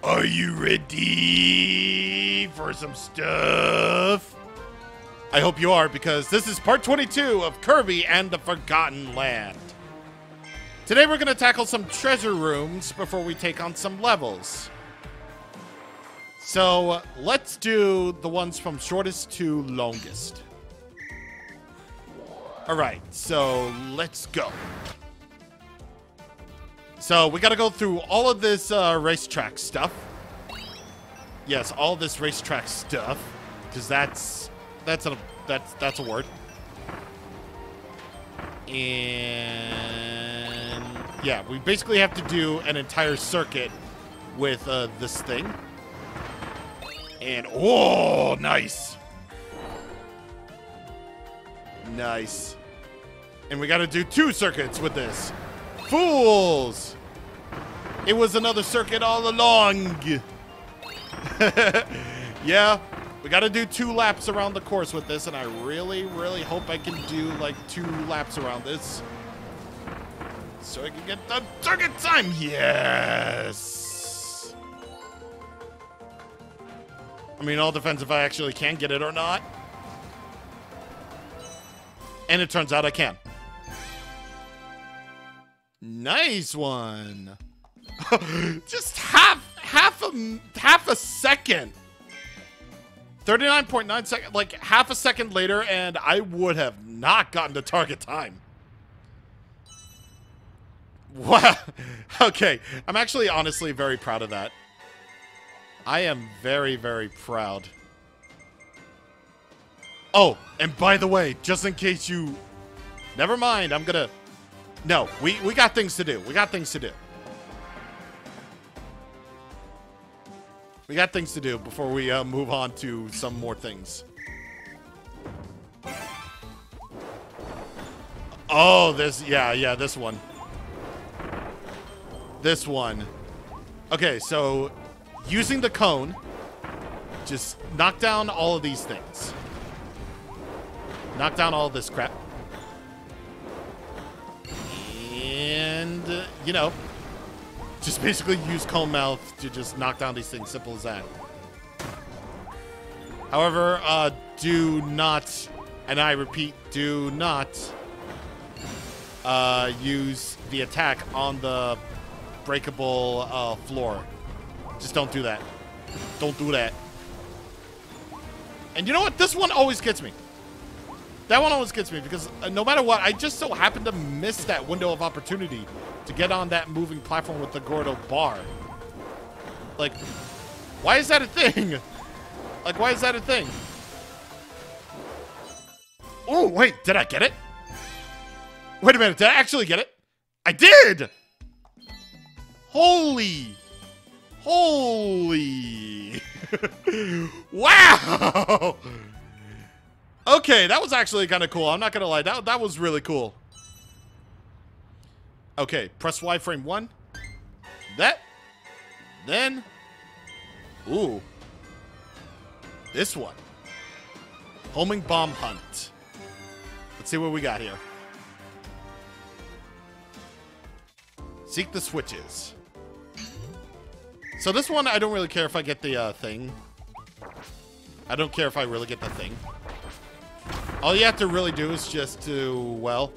Are you ready for some stuff? I hope you are, because this is part 22 of Kirby and the Forgotten Land. Today we're going to tackle some treasure rooms before we take on some levels. So let's do the ones from shortest to longest. Alright, so let's go. So we got to go through all of this racetrack stuff. Yes, all this racetrack stuff, because that's a word. And yeah, we basically have to do an entire circuit with this thing. And oh, nice. Nice. And we got to do 2 circuits with this. Fools! It was another circuit all along. Yeah, we got to do 2 laps around the course with this, and I really, really hope I can do like 2 laps around this, so I can get the circuit time. Yes. I mean, all depends if I actually can get it or not. And it turns out I can. Nice one. Just half a second. 39.9 seconds, like half a second later, and I would have not gotten to target time. Wow. Okay, I'm actually honestly very proud of that. I am very, very proud. Oh, and by the way, just in case you... Never mind, I'm gonna... No, we got things to do. We got things to do. We got things to do before we move on to some more things. Oh, this... Yeah, this one. This one. Okay, so... Using the cone, just knock down all of these things. Knock down all of this crap. And, you know, just basically use cone mouth to just knock down these things. Simple as that. However, do not, and I repeat, do not use the attack on the breakable floor. Just don't do that. Don't do that. And you know what? This one always gets me. That one always gets me because no matter what, I just so happen to miss that window of opportunity to get on that moving platform with the Gordo bar. Like, why is that a thing? Like, why is that a thing? Oh, wait, did I get it? Wait a minute, did I actually get it? I did! Holy... Wow! Okay, that was actually kind of cool. I'm not going to lie. That was really cool. Okay, press Y frame 1. That. Then. Ooh. This one. Homing bomb hunt. Let's see what we got here. Seek the switches. So this one, I don't really care if I get the thing. I don't care if I really get the thing. All you have to really do is just to, well,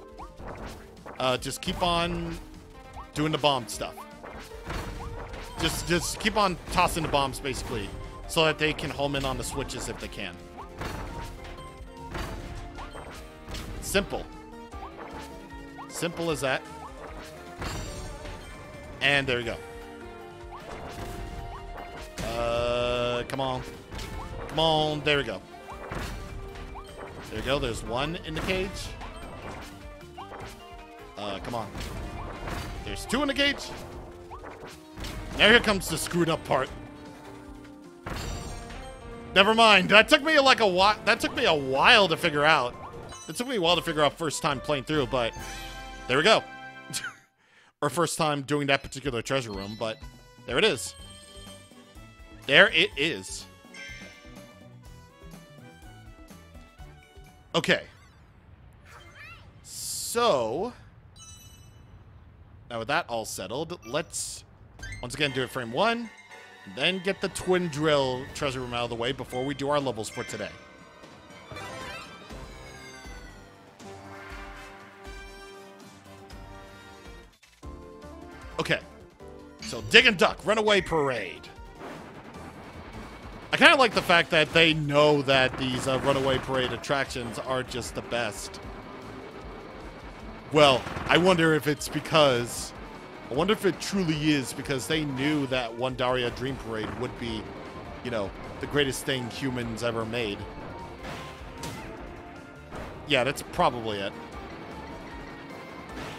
just keep on doing the bomb stuff. Just keep on tossing the bombs, basically, so that they can home in on the switches if they can. Simple. Simple as that. And there you go. Come on. Come on. There we go. There we go. There's one in the cage. Come on. There's 2 in the cage. Now here comes the screwed up part. Never mind. That took me like a while. That took me a while to figure out. It took me a while to figure out first time playing through, but there we go. Or first time doing that particular treasure room, but there it is. There it is. Okay. So, now with that all settled, let's once again do it frame 1. Then get the Twin Drill treasure room out of the way before we do our levels for today. Okay. So, Dig and Duck, Runaway Parade. I kind of like the fact that they know that these Runaway Parade attractions are just the best. Well, I wonder if it's because... I wonder if it truly is because they knew that One Daria Dream Parade would be, you know, the greatest thing humans ever made. Yeah, that's probably it.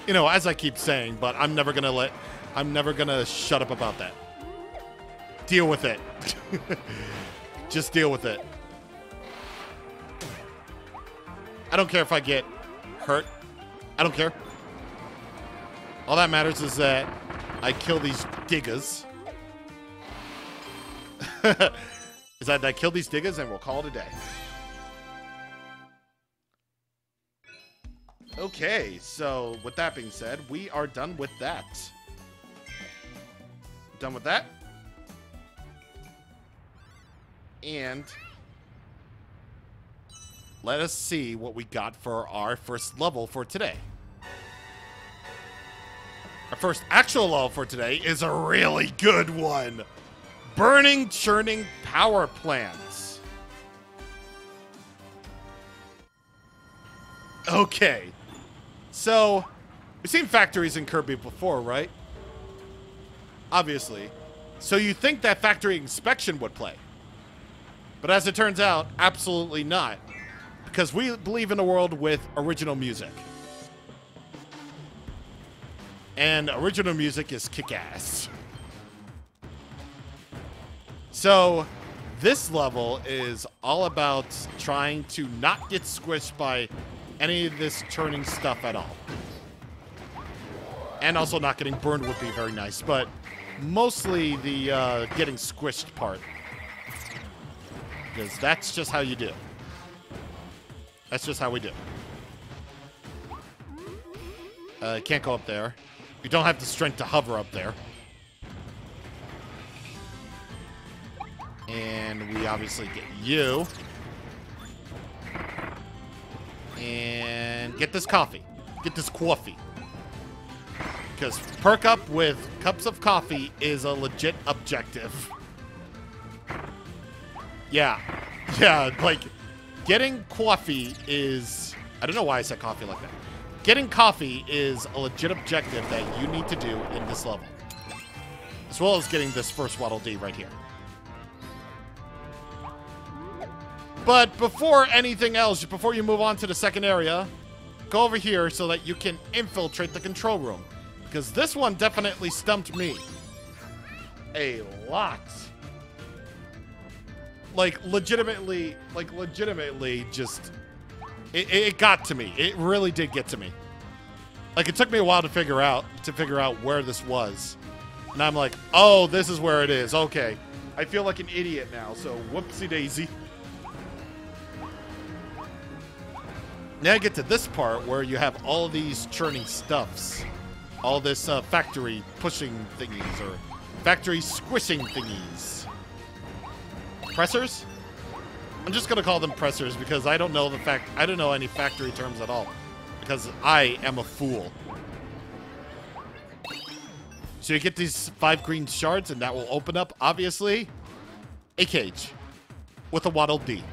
You know, as I keep saying, but I'm never gonna shut up about that. Deal with it. Just deal with it. I don't care if I get hurt. I don't care. All that matters is that I kill these diggers. Is that I kill these diggers and we'll call it a day. Okay, so with that being said, we are done with that. Done with that. And let us see what we got for our first level for today. Our first actual level for today is a really good one. Burning, churning power plants. Okay. So, we've seen factories in Kirby before, right? Obviously. So you think that factory inspection would play. But as it turns out, absolutely not. Because we believe in a world with original music. And original music is kick-ass. So, this level is all about trying to not get squished by any of this turning stuff at all. And also not getting burned would be very nice, but mostly the getting squished part. Because that's just how you do. That's just how we do. Can't go up there. You don't have the strength to hover up there. And we obviously get you. And get this coffee. Get this coffee. Because perk up with cups of coffee is a legit objective. Yeah. Yeah, like, getting coffee is... I don't know why I said coffee like that. Getting coffee is a legit objective that you need to do in this level. As well as getting this first Waddle Dee right here. But before anything else, before you move on to the second area, go over here so that you can infiltrate the control room. Because this one definitely stumped me. A lot. Like, legitimately just... It got to me. It really did get to me. Like, it took me a while to figure out where this was. And I'm like, oh, this is where it is. Okay. I feel like an idiot now, so whoopsie daisy. Now I get to this part where you have all these churning stuffs. All this factory pushing thingies or factory squishing thingies. Pressers? I'm just gonna call them pressers because I don't know any factory terms at all. Because I am a fool. So you get these 5 green shards and that will open up, obviously, a cage with a Waddle Dee.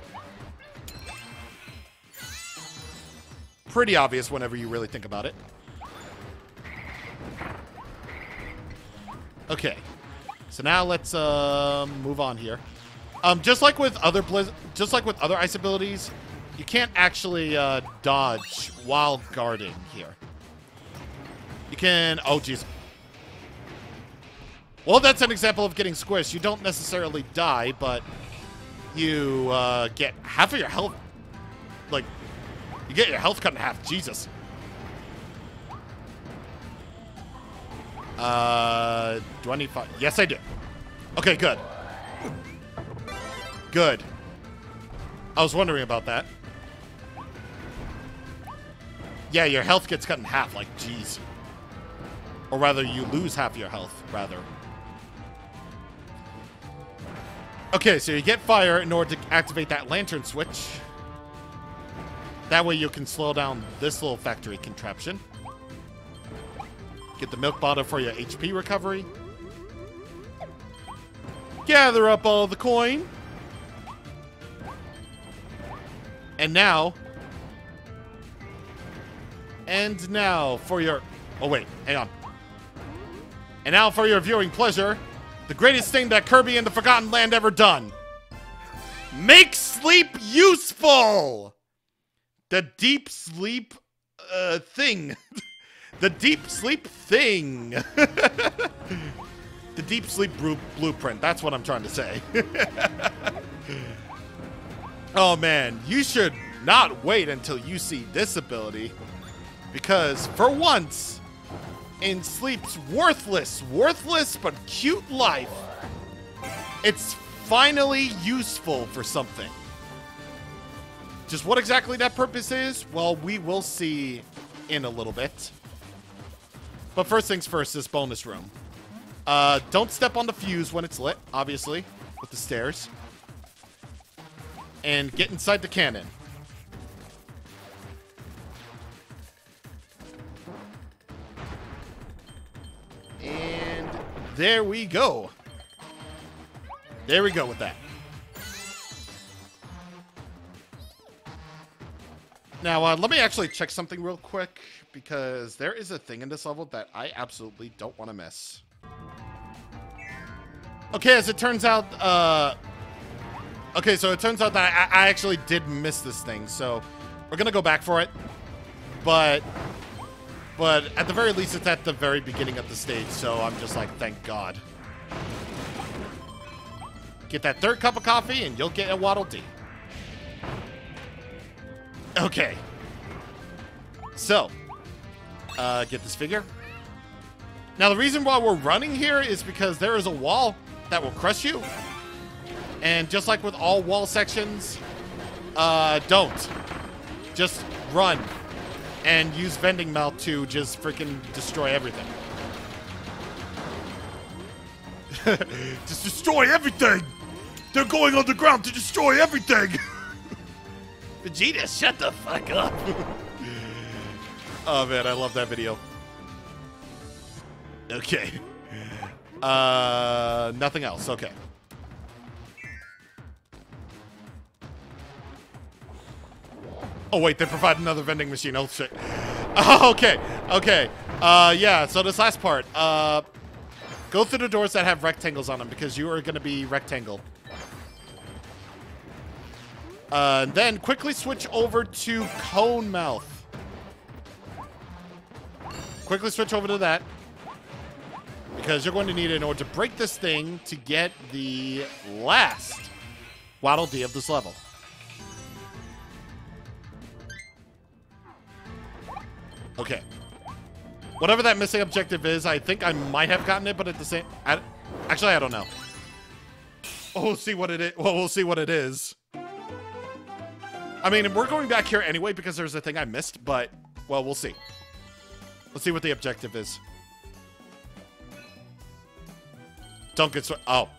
Pretty obvious whenever you really think about it. Okay. So now let's move on here. Just like with other ice abilities, you can't actually dodge while guarding here. You can... Oh, jeez. Well, that's an example of getting squished. You don't necessarily die, but you get half of your health. Like, you get your health cut in half. Jesus. Do I need 5? Yes, I do. Okay, good. Good. I was wondering about that. Yeah, your health gets cut in half, like, jeez. Or rather, you lose half your health, rather. Okay, so you get fire in order to activate that lantern switch. That way you can slow down this little factory contraption. Get the milk bottle for your HP recovery. Gather up all the coin. And now for your... Oh, wait. Hang on. And now for your viewing pleasure, the greatest thing that Kirby and the Forgotten Land ever done. Make sleep useful! The deep sleep thing. The deep sleep thing. The deep sleep blueprint. That's what I'm trying to say. Oh, man. You should not wait until you see this ability. Because, for once, in Sleep's worthless but cute life, it's finally useful for something. Just what exactly that purpose is, well, we will see in a little bit. But first things first, this bonus room. Don't step on the fuse when it's lit, obviously, with the stairs. And get inside the cannon. And there we go. There we go with that. Now, let me actually check something real quick, because there is a thing in this level that I absolutely don't want to miss. Okay, as it turns out, okay, so it turns out that I actually did miss this thing, so we're gonna go back for it. But at the very least, it's at the very beginning of the stage, so I'm just like, thank God. Get that third cup of coffee, and you'll get a Waddle Dee. Okay. So, get this figure. Now, the reason why we're running here is because there is a wall that will crush you. And just like with all wall sections, don't. Just run. And use vending mouth to just freaking destroy everything. Just destroy everything! They're going underground to destroy everything! Vegeta, shut the fuck up! Oh man, I love that video. Okay. Nothing else, okay. Oh wait, they provide another vending machine. Oh shit. Oh, okay. Okay. Yeah, so this last part. Go through the doors that have rectangles on them because you are going to be rectangle. Then quickly switch over to cone mouth. Quickly switch over to that. Because you're going to need it in order to break this thing to get the last Waddle Dee of this level. Okay. Whatever that missing objective is, I think I might have gotten it, but at the same... Actually, I don't know. Oh, we'll see what it is. Well, we'll see what it is. I mean, we're going back here anyway because there's a thing I missed, but... Well, we'll see. Let's see what the objective is. Don't get... Oh.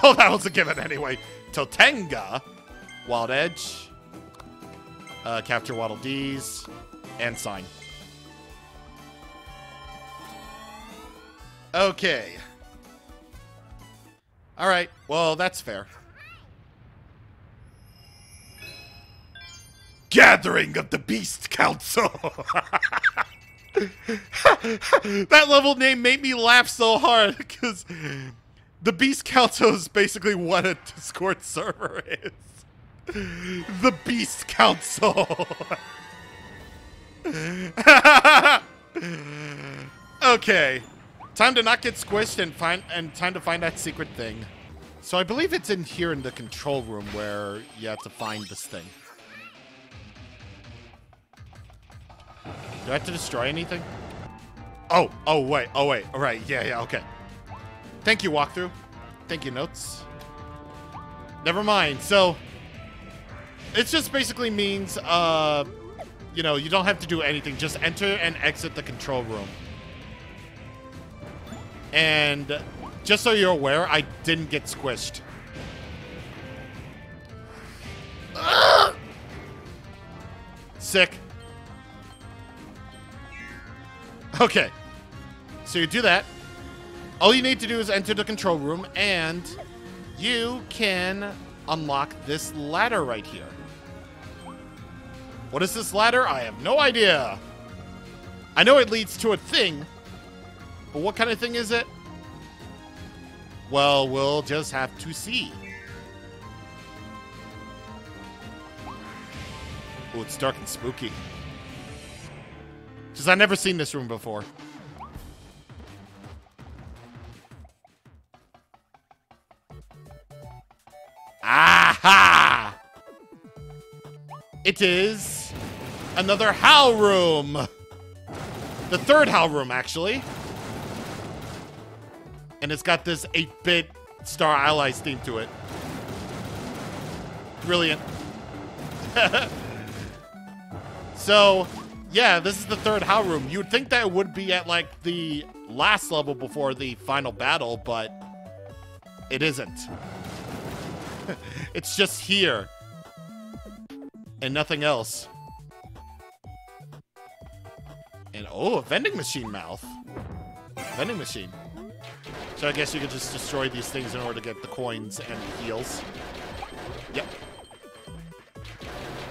Oh, that was a given anyway. Totenga. Wild Edge. Capture Waddle Dees. And sign. Okay. Alright, well, that's fair. Gathering of the Beast Council! That level name made me laugh so hard, because the Beast Council is basically what a Discord server is. The Beast Council! Okay. Time to not get squished and time to find that secret thing. So I believe it's in here in the control room where you have to find this thing. Do I have to destroy anything? Oh, wait, all right, yeah, okay. Thank you, walkthrough. Thank you, notes. Never mind, so... It just basically means, you know, you don't have to do anything. Just enter and exit the control room. And just so you're aware, I didn't get squished. Sick. Okay. So you do that. All you need to do is enter the control room, and you can unlock this ladder right here. What is this ladder? I have no idea. I know it leads to a thing, but what kind of thing is it? Well, we'll just have to see. Oh, it's dark and spooky. Because I've never seen this room before. Aha! It is another HAL room. The third HAL room, actually. And it's got this 8-bit Star Allies theme to it. Brilliant. So, yeah, this is the third HAL room. You would think that it would be at, like, the last level before the final battle, but it isn't. It's just here. And nothing else. And, oh, a vending machine mouth. Vending machine. So I guess you could just destroy these things in order to get the coins and the heals. Yep.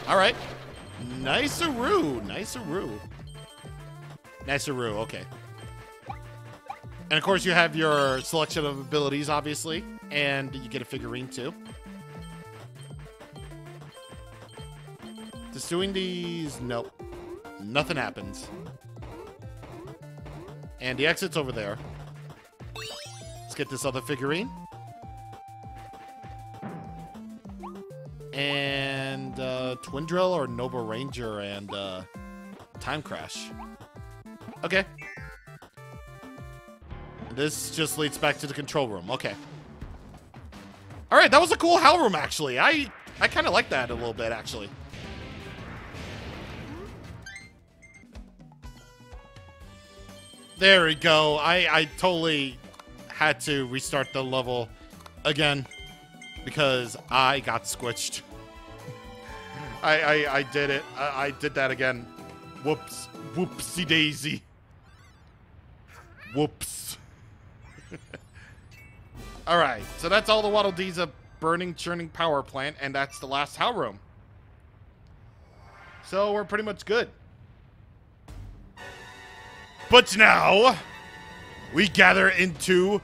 Alright. Nice-a-roo. Nice-a-roo. Nice-a-roo, okay. And of course you have your selection of abilities, obviously. And you get a figurine, too. Just doing these... Nope. Nothing happens. And the exit's over there. Let's get this other figurine. And Twin Drill or Nova Ranger and Time Crash. Okay. This just leads back to the control room. Okay. Alright, that was a cool HAL room, actually. I kind of like that a little bit, actually. There we go. I totally had to restart the level again because I got squished. I did it. I did that again. Whoops. Whoopsie daisy. Whoops. Alright, so that's all the Waddle Dee's a burning, churning power plant, and that's the last HAL room. So we're pretty much good. But now, we gather into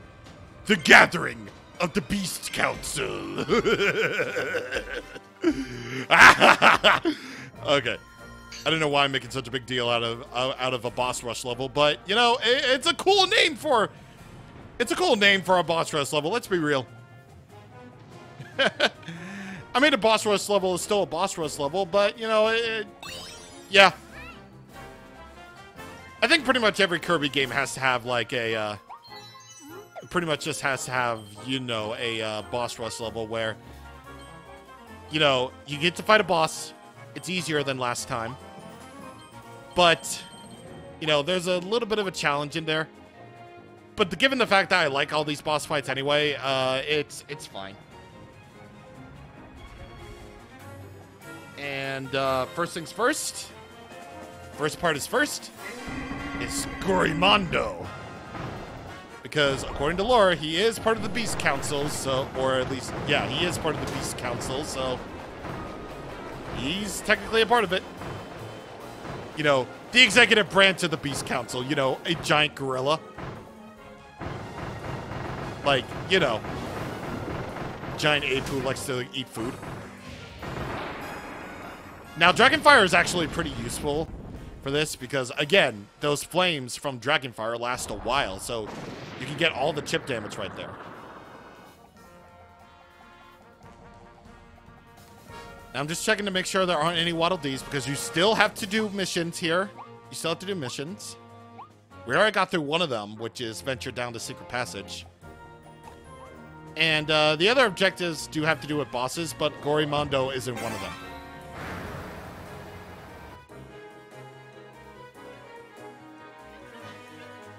the gathering of the Beast Council. Okay. I don't know why I'm making such a big deal out of a boss rush level, but you know, it's a cool name for a boss rush level. Let's be real. I mean, a boss rush level is still a boss rush level, but you know, yeah. I think pretty much every Kirby game has to have like a, pretty much just has to have, you know, a boss rush level where, you know, you get to fight a boss. It's easier than last time. But, you know, there's a little bit of a challenge in there. But given the fact that I like all these boss fights anyway, it's fine. And first things first. First part is first. Is Gorimondo. Because according to lore, he is part of the Beast Council, so, or at least, yeah, he is part of the Beast Council, so he's technically a part of it. You know, the executive branch of the Beast Council, you know, a giant gorilla. Like, you know, giant ape who likes to eat food. Now, Dragonfire is actually pretty useful for this because, again, those flames from Dragonfire last a while, so you can get all the chip damage right there. Now, I'm just checking to make sure there aren't any Waddle Dees because you still have to do missions here. You still have to do missions. We already got through one of them, which is venture down the secret passage. And the other objectives do have to do with bosses, but Gorimondo isn't one of them.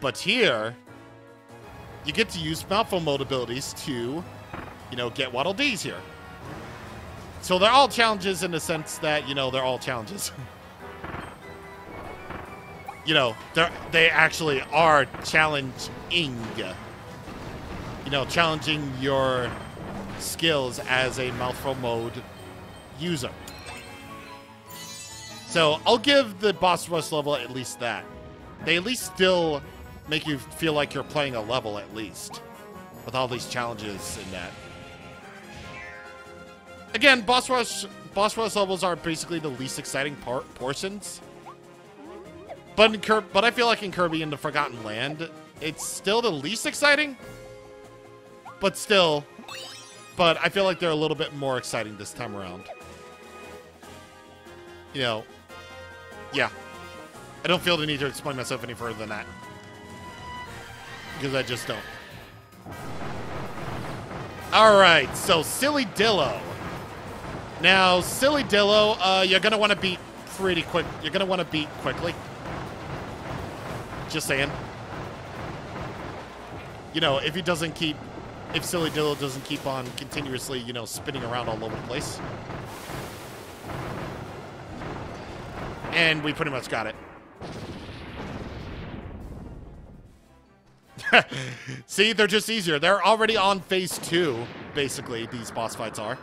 But here, you get to use mouthful mode abilities to, you know, get Waddle Dees here. So they're all challenges in the sense that, you know, they're all challenges. You know, they actually are challenging. You know, challenging your skills as a mouthful mode user. So I'll give the boss rush level at least that. They at least still make you feel like you're playing a level at least, with all these challenges in that. Again, boss rush levels are basically the least exciting portions. But I feel like in Kirby in the Forgotten Land, it's still the least exciting. But still, I feel like they're a little bit more exciting this time around. You know, yeah. I don't feel the need to explain myself any further than that. Because I just don't. Alright, so Silly Dillo. Now, Silly Dillo, you're going to want to beat pretty quick. You're going to want to beat quickly. Just saying. You know, if Silly Dillo doesn't keep on continuously, you know, spinning around all over the place. And we pretty much got it. See, they're just easier. They're already on phase 2, basically, these boss fights are.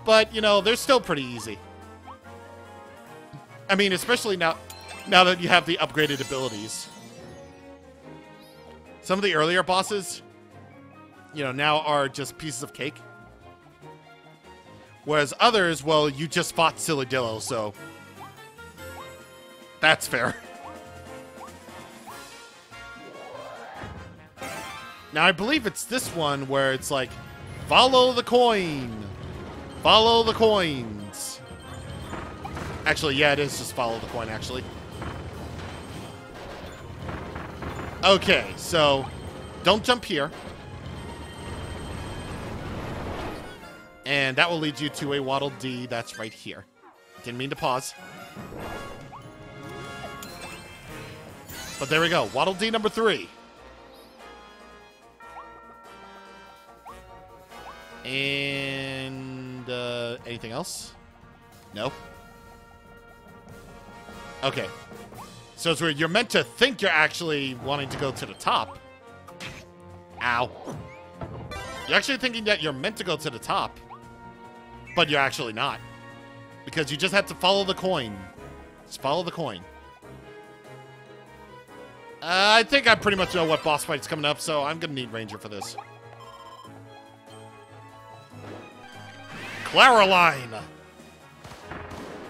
But, you know, they're still pretty easy. I mean, especially now that you have the upgraded abilities. Some of the earlier bosses, you know, now are just pieces of cake. Whereas others, well, you just fought Silly Dillo, so that's fair. Now, I believe it's this one where it's like, follow the coin. Follow the coins. Actually, yeah, it is just follow the coin, actually. Okay, so don't jump here. And that will lead you to a Waddle Dee that's right here. Didn't mean to pause. But there we go. Waddle Dee number 3. And anything else? No? Okay. So it's weird. You're meant to think you're actually wanting to go to the top. Ow. You're actually thinking that you're meant to go to the top. But you're actually not. Because you just have to follow the coin. Just follow the coin. I think I pretty much know what boss fight's coming up, so I'm going to need Ranger for this. Claraline!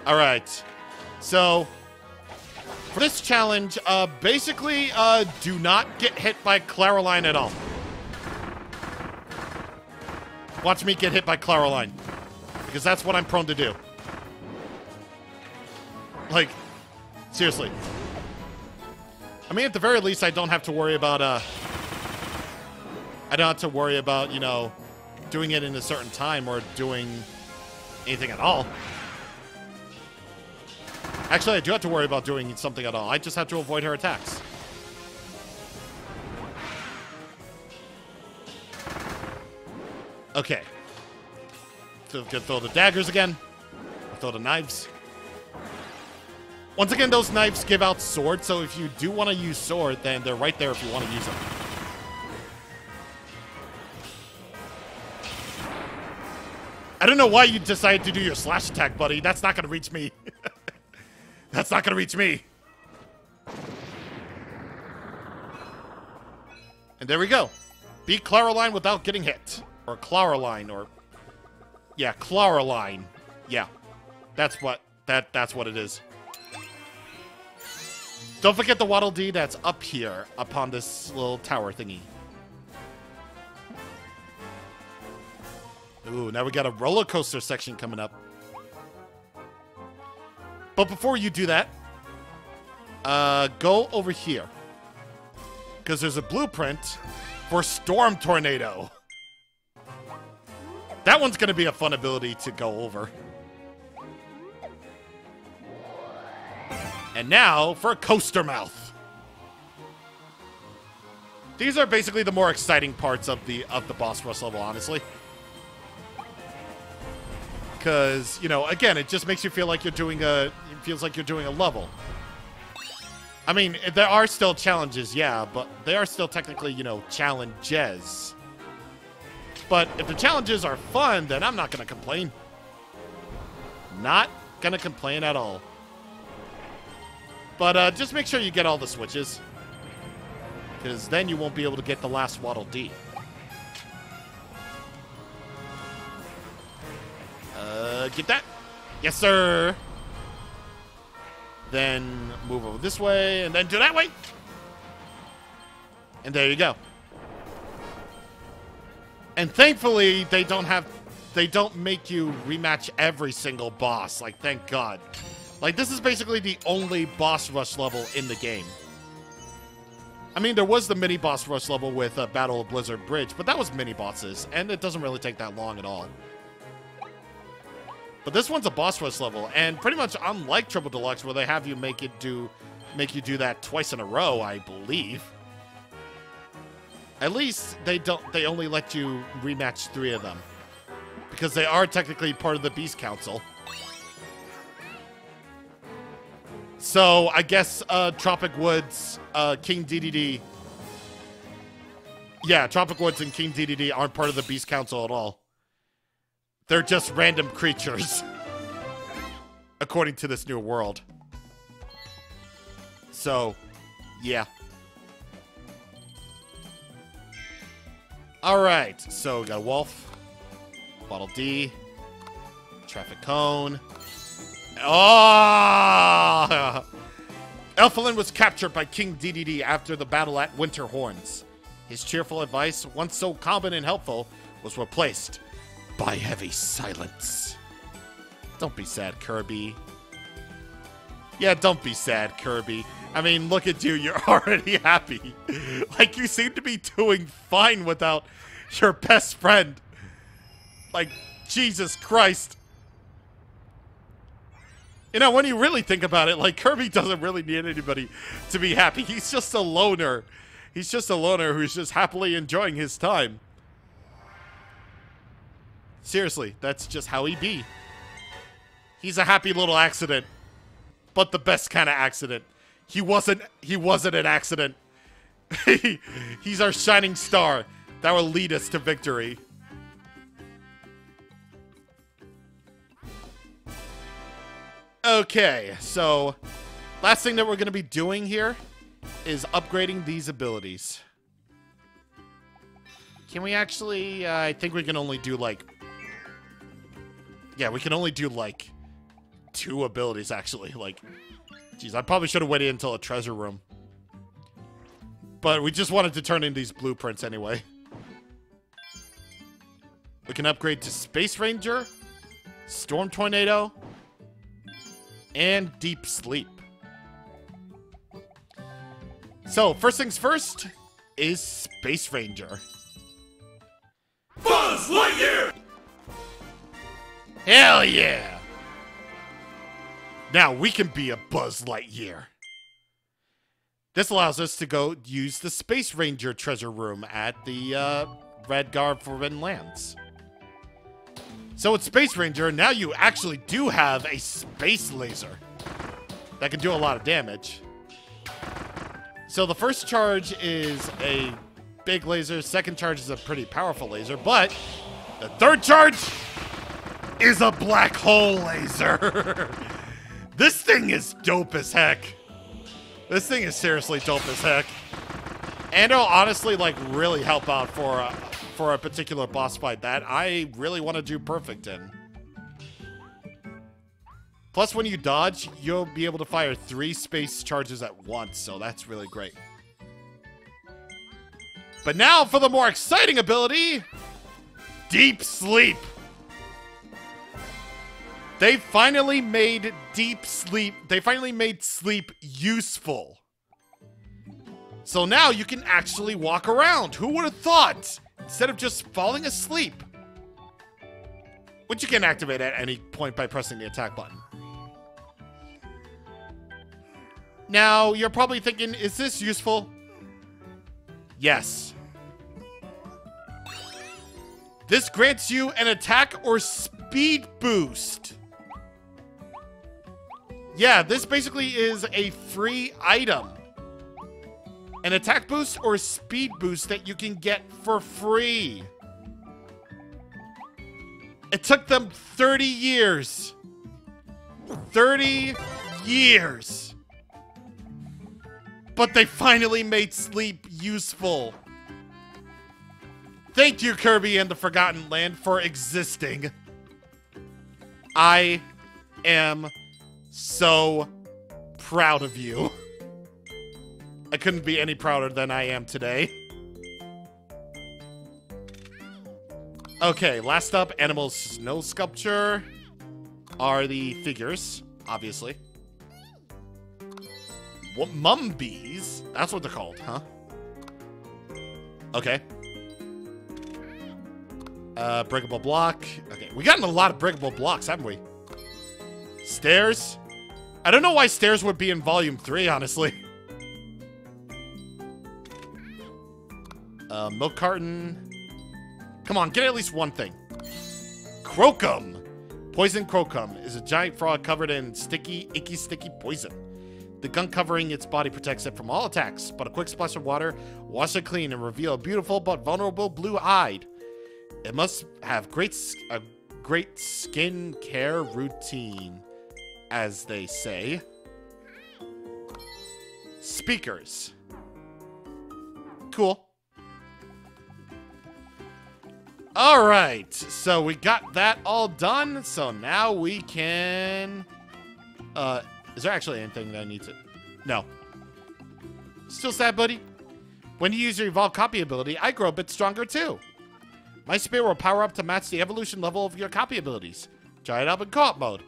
Alright. So, for this challenge, basically, do not get hit by Claraline at all. Watch me get hit by Claraline. Because that's what I'm prone to do. Like, seriously. I mean, at the very least, I don't have to worry about, you know, doing it in a certain time or doing anything at all. Actually, I do have to worry about doing something at all. I just have to avoid her attacks. Okay. So, gonna throw the daggers again. Throw the knives. Once again, those knives give out sword, so if you do want to use sword, then they're right there if you want to use them. I don't know why you decided to do your slash attack, buddy. That's not going to reach me. That's not going to reach me. And there we go. Beat Claraline without getting hit. Or Claraline, or... Yeah, Claraline. Yeah. That's what it is. Don't forget the Waddle Dee that's up here, upon this little tower thingy. Ooh, now we got a roller coaster section coming up. But before you do that, go over here. Because there's a blueprint for Storm Tornado. That one's going to be a fun ability to go over. And now for Coaster Mouth. These are basically the more exciting parts of the boss rush level, honestly. Because, you know, again, it just makes you feel like you're doing it feels like you're doing a level. I mean, there are still challenges, yeah, but they are still technically, you know, challenges. But if the challenges are fun, then I'm not going to complain. Not going to complain at all. But just make sure you get all the switches. Because then you won't be able to get the last Waddle Dee. Get that? Yes, sir. Then move over this way, and then do that way. And there you go. And thankfully, they don't make you rematch every single boss. Like, thank God. Like, this is basically the only boss rush level in the game. I mean, there was the mini boss rush level with Battle of Blizzard Bridge, but that was mini bosses, and it doesn't really take that long at all. But this one's a boss rush level, and pretty much unlike Triple Deluxe, where they have you make you do that twice in a row, I believe. At least they only let you rematch 3 of them, because they are technically part of the Beast Council. So I guess Tropic Woods, King DDD. Yeah, Tropic Woods and King DDD aren't part of the Beast Council at all. They're just random creatures, according to this new world. So, yeah. Alright, so we got a Wolf, Waddle Dee, Traffic Cone. Oh! Elfilin was captured by King DDD after the battle at Winterhorns. His cheerful advice, once so common and helpful, was replaced by heavy silence. Don't be sad, Kirby. Yeah, don't be sad, Kirby. I mean, look at you. You're already happy. Like, you seem to be doing fine without your best friend. Like, Jesus Christ. You know, when you really think about it, like, Kirby doesn't really need anybody to be happy. He's just a loner. He's just a loner who's just happily enjoying his time. Seriously, that's just how he be. He's a happy little accident, but the best kind of accident. He wasn't an accident. He's our shining star that will lead us to victory. Okay, so last thing that we're going to be doing here is upgrading these abilities. Can we actually, I think we can only do like, yeah, we can only do like 2 abilities actually. Like, geez, I probably should have waited until a treasure room. But we just wanted to turn in these blueprints anyway. We can upgrade to Space Ranger, Storm Tornado, and Deep Sleep. So, first things first is Space Ranger. Buzz Lightyear! Hell yeah! Now we can be a Buzz Lightyear. This allows us to go use the Space Ranger treasure room at the Redgar Forbidden Lands. So with Space Ranger, now you actually do have a space laser that can do a lot of damage. So the first charge is a big laser, second charge is a pretty powerful laser, but the third charge is a black hole laser. This thing is dope as heck. This thing is seriously dope as heck. And it'll honestly, like, really help out for a particular boss fight that I really want to do perfect in. Plus, when you dodge, you'll be able to fire 3 space charges at once, so that's really great. But now for the more exciting ability, Deep Sleep. They finally made Deep Sleep, they finally made sleep useful. So now you can actually walk around. Who would have thought? Instead of just falling asleep. Which you can activate at any point by pressing the attack button. Now, you're probably thinking, is this useful? Yes. This grants you an attack or speed boost. Yeah, this basically is a free item. An attack boost or speed boost that you can get for free. It took them 30 years. 30 years. But they finally made sleep useful. Thank you, Kirby and the Forgotten Land, for existing. I am so proud of you. I couldn't be any prouder than I am today. Okay, last up, Animal Snow Sculpture are the figures, obviously. What, Mumbies? That's what they're called, huh? Okay. Breakable block. Okay, we gotten a lot of breakable blocks, haven't we? Stairs. I don't know why stairs would be in Volume 3, honestly. Milk carton. Come on, get at least one thing. Crocum. Poison Crocum is a giant frog covered in icky, sticky poison. The gunk covering its body protects it from all attacks, but a quick splash of water wash it clean and reveal a beautiful but vulnerable blue-eyed. It must have a great skin care routine, as they say. Speakers. Cool. All right, so we got that all done. So now we can... is there actually anything that I need to... No. Still sad, buddy? When you use your evolved copy ability, I grow a bit stronger too. My spear will power up to match the evolution level of your copy abilities. Try it out in co-op mode.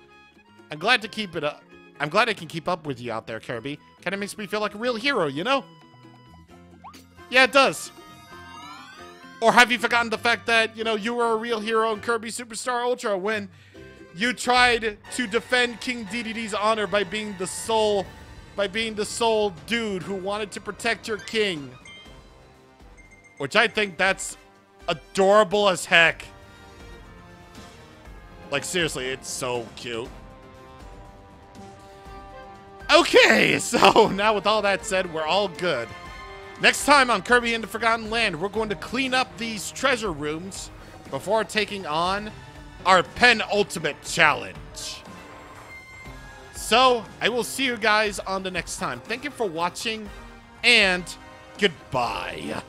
I'm glad to keep it up. I'm glad I can keep up with you out there, Kirby. Kinda makes me feel like a real hero, you know? Yeah, it does. Or have you forgotten the fact that, you know, you were a real hero in Kirby Superstar Ultra when you tried to defend King DDD's honor by being the sole dude who wanted to protect your king? Which I think that's adorable as heck. Like, seriously, it's so cute. Okay, so now with all that said, we're all good. Next time on Kirby and the Forgotten Land, we're going to clean up these treasure rooms before taking on our penultimate challenge. So, I will see you guys on the next time. Thank you for watching, and goodbye.